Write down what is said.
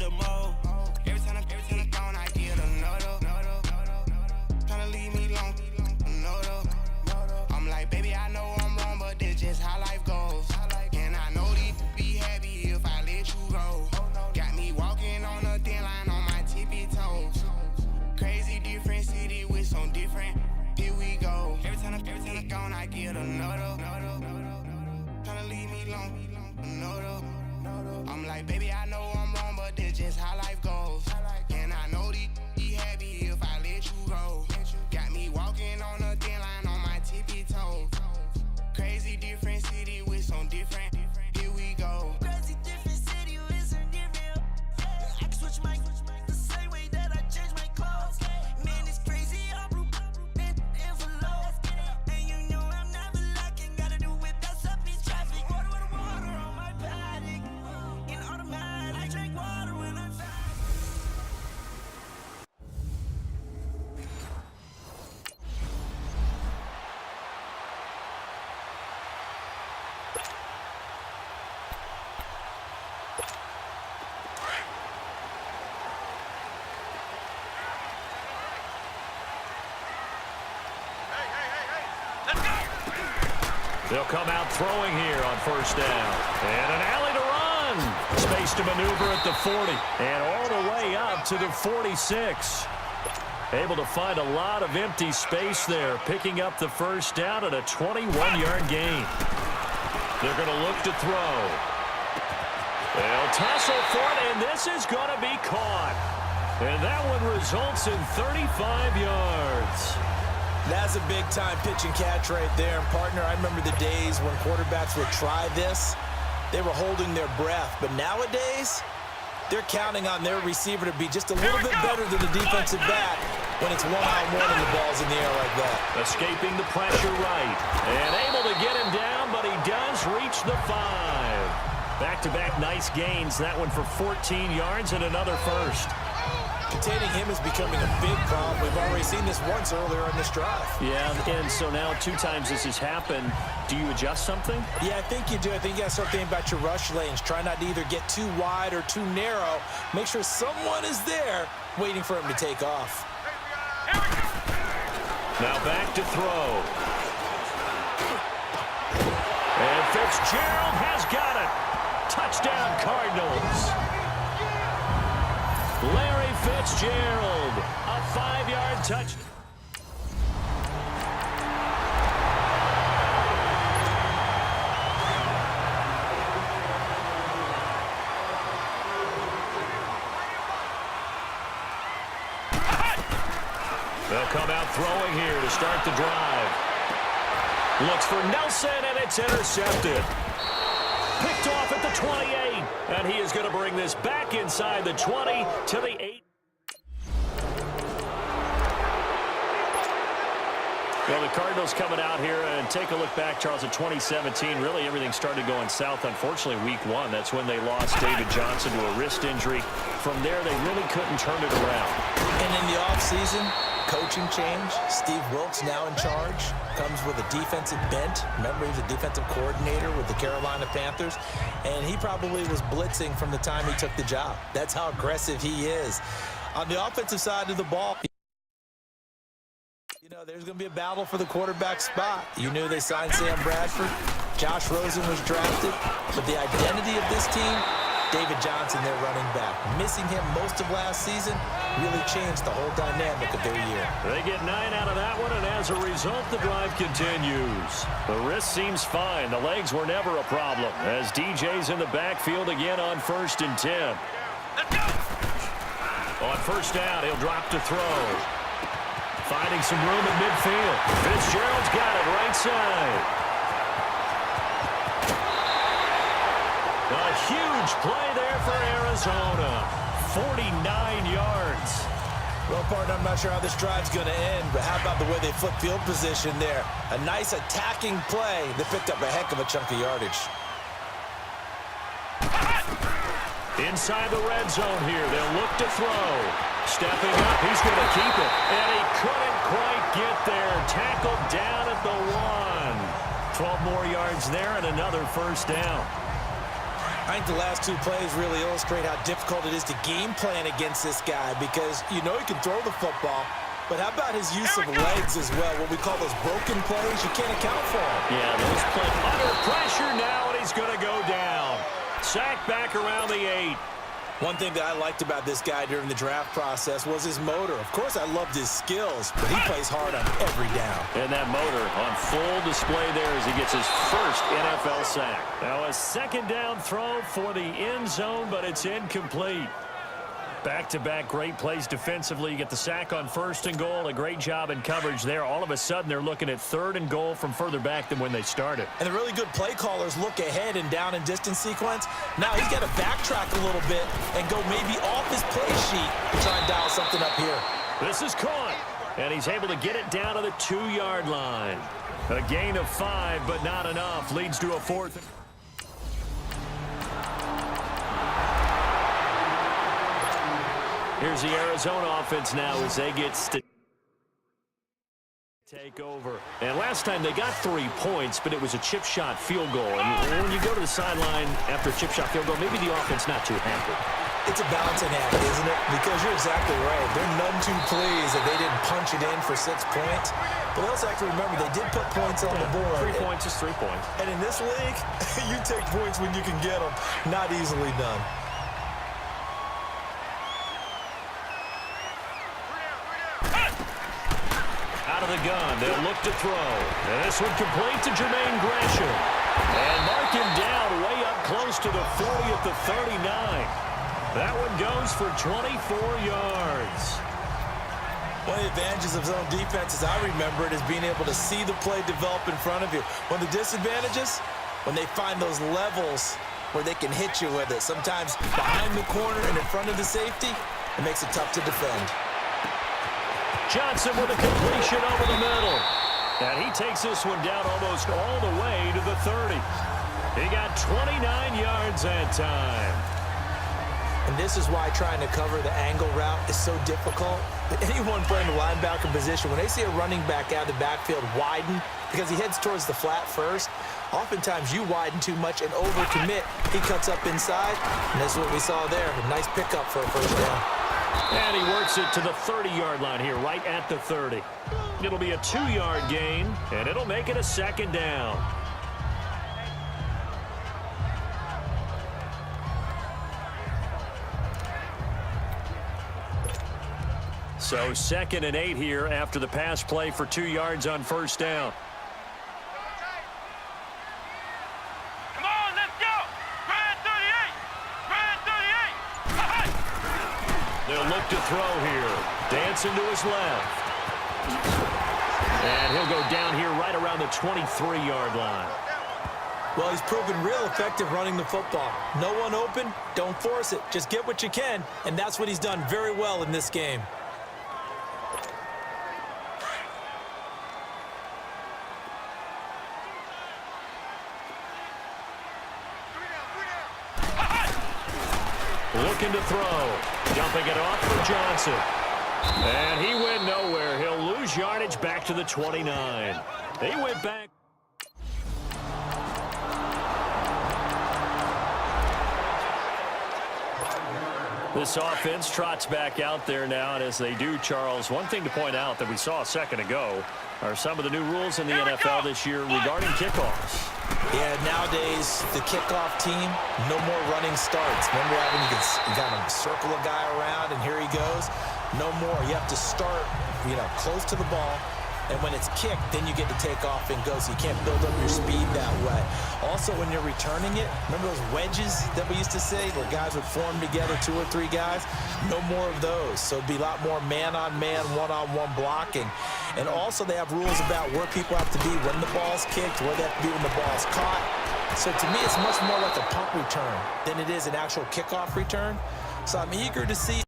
the mode. Every time I'm gone, I get another. Tryna leave me alone, another. I'm like, baby, I know I'm wrong, but that's just how life goes. And I know these be happy if I let you go. Got me walking on a thin line on my tippy toes. Crazy different city with some different. Here we go. Every time I'm gone, I get another. Tryna leave me alone, another. I'm like, baby, I know I'm wrong, but that's just how life goes. And I know these be happy if I let you go. Got me walking on a thin line on my tippy toes. Crazy different city with some different. Here we go. Crazy different city with some different. I can switch my the same way that I change my clothes. Man, it's crazy. I'm envelope. And you know I'm never lacking. Gotta do it best up in traffic. Water on my paddock. In automatic. I drink water when I'm fat. They'll come out throwing here on first down. And an alley to run. Space to maneuver at the 40. And all the way up to the 46. Able to find a lot of empty space there. Picking up the first down at a 21-yard gain. They're going to look to throw. They'll tussle for it, and this is going to be caught. And that one results in 35 yards. That's a big-time pitch and catch right there. And, partner, I remember the days when quarterbacks would try this. They were holding their breath. But nowadays, they're counting on their receiver to be just a little bit better than the defensive back when it's one-on-one and the ball's in the air like that. Escaping the pressure right. And able to get him down, but he does reach the 5. Back-to-back nice gains. That one for 14 yards and another first. Containing him is becoming a big problem. We've already seen this once earlier in this drive. Yeah, and so now 2 times this has happened. Do you adjust something? Yeah, I think you do. I think you got to start thinking about your rush lanes. Try not to either get too wide or too narrow. Make sure someone is there waiting for him to take off. Now back to throw. And Fitzgerald has got it. Touchdown, Cardinals. Larry Fitzgerald, a 5-yard touchdown. They'll come out throwing here to start the drive. Looks for Nelson, and it's intercepted. Picked off at the 28, and he is going to bring this back inside the 20 to the 8. Well, the Cardinals coming out here, and take a look back, Charles, at 2017. Really, everything started going south, unfortunately, week 1. That's when they lost David Johnson to a wrist injury. From there, they really couldn't turn it around. And in the offseason, coaching change. Steve Wilkes now in charge. Comes with a defensive bent. Remember, he's a defensive coordinator with the Carolina Panthers. And he probably was blitzing from the time he took the job. That's how aggressive he is. On the offensive side of the ball, you know, there's going to be a battle for the quarterback spot. You knew they signed Sam Bradford. Josh Rosen was drafted. But the identity of this team, David Johnson, their running back. Missing him most of last season really changed the whole dynamic of their year. They get 9 out of that one, and as a result, the drive continues. The wrist seems fine. The legs were never a problem, as DJ's in the backfield again on 1st and 10. On first down, he'll drop to throw. Finding some room in midfield. Fitzgerald's got it right side. A huge play there for Arizona. 49 yards. Well, partner, I'm not sure how this drive's going to end, but how about the way they flip field position there? A nice attacking play that picked up a heck of a chunk of yardage. Inside the red zone here. They'll look to throw. Stepping up. He's going to keep it. And he couldn't quite get there. Tackled down at the 1. 12 more yards there and another first down. I think the last two plays really illustrate how difficult it is to game plan against this guy because you know he can throw the football, but how about his use of legs as well? What we call those broken plays, you can't account for them. Yeah, those plays under pressure now, and he's going to go down. Sacked back around the 8. One thing that I liked about this guy during the draft process was his motor. Of course, I loved his skills, but he plays hard on every down. And that motor on full display there as he gets his first NFL sack. Now a second down throw for the end zone, but it's incomplete. Back-to-back great plays defensively. You get the sack on 1st and goal. A great job in coverage there. All of a sudden, they're looking at 3rd and goal from further back than when they started. And the really good play callers look ahead and down and distance sequence. Now he's got to backtrack a little bit and go maybe off his play sheet and try and dial something up here. This is caught, and he's able to get it down to the 2-yard line. A gain of 5, but not enough. Leads to a 4th. Here's the Arizona offense now as they get take over. And last time they got 3 points, but it was a chip shot field goal. And when you go to the sideline after a chip shot field goal, maybe the offense not too happy. It's a balancing act, isn't it? Because you're exactly right. They're none too pleased that they didn't punch it in for 6 points. But they also have to remember they did put points on the board. 3 points is 3 points. And in this league, you take points when you can get them. Not easily done. Out of the gun, they'll look to throw. And this one complete to Jermaine Gresham. And mark him down way up close to the 40 at the 39. That one goes for 24 yards. One of the advantages of zone defense, as I remember it, is being able to see the play develop in front of you. One of the disadvantages, when they find those levels where they can hit you with it. Sometimes behind the corner and in front of the safety, it makes it tough to defend. Johnson with a completion over the middle. And he takes this one down almost all the way to the 30. He got 29 yards that time. And this is why trying to cover the angle route is so difficult. Anyone playing the linebacker position, when they see a running back out of the backfield widen, because he heads towards the flat first, oftentimes you widen too much and overcommit. He cuts up inside, and that's what we saw there. A nice pickup for a first down. And he works it to the 30-yard line here, right at the 30. It'll be a 2-yard gain, and it'll make it a second down. So 2nd and 8 here after the pass play for 2 yards on 1st down. Come on, let's go! Brand 38! Brand 38! They'll look to throw here. Dancing to his left. And he'll go down here right around the 23-yard line. Well, he's proven real effective running the football. No one open, don't force it. Just get what you can, and that's what he's done very well in this game. Looking to throw. Dumping it off for Johnson. And he went nowhere. He'll lose yardage back to the 29. They went back. This offense trots back out there now, and as they do, Charles, one thing to point out that we saw a second ago are some of the new rules in the NFL this year regarding kickoffs. Yeah, nowadays, the kickoff team, no more running starts. Remember having you kind of circle a guy around, and here he goes? No more. You have to start, close to the ball, and when it's kicked, then you get to take off and go, so you can't build up your speed that way. Also, when you're returning it, remember those wedges that we used to say where guys would form together, 2 or 3 guys? No more of those. So it'd be a lot more man-on-man, one-on-one blocking. And also they have rules about where people have to be when the ball's kicked, where they have to be when the ball's caught. So to me, it's much more like a punt return than it is an actual kickoff return. So I'm eager to see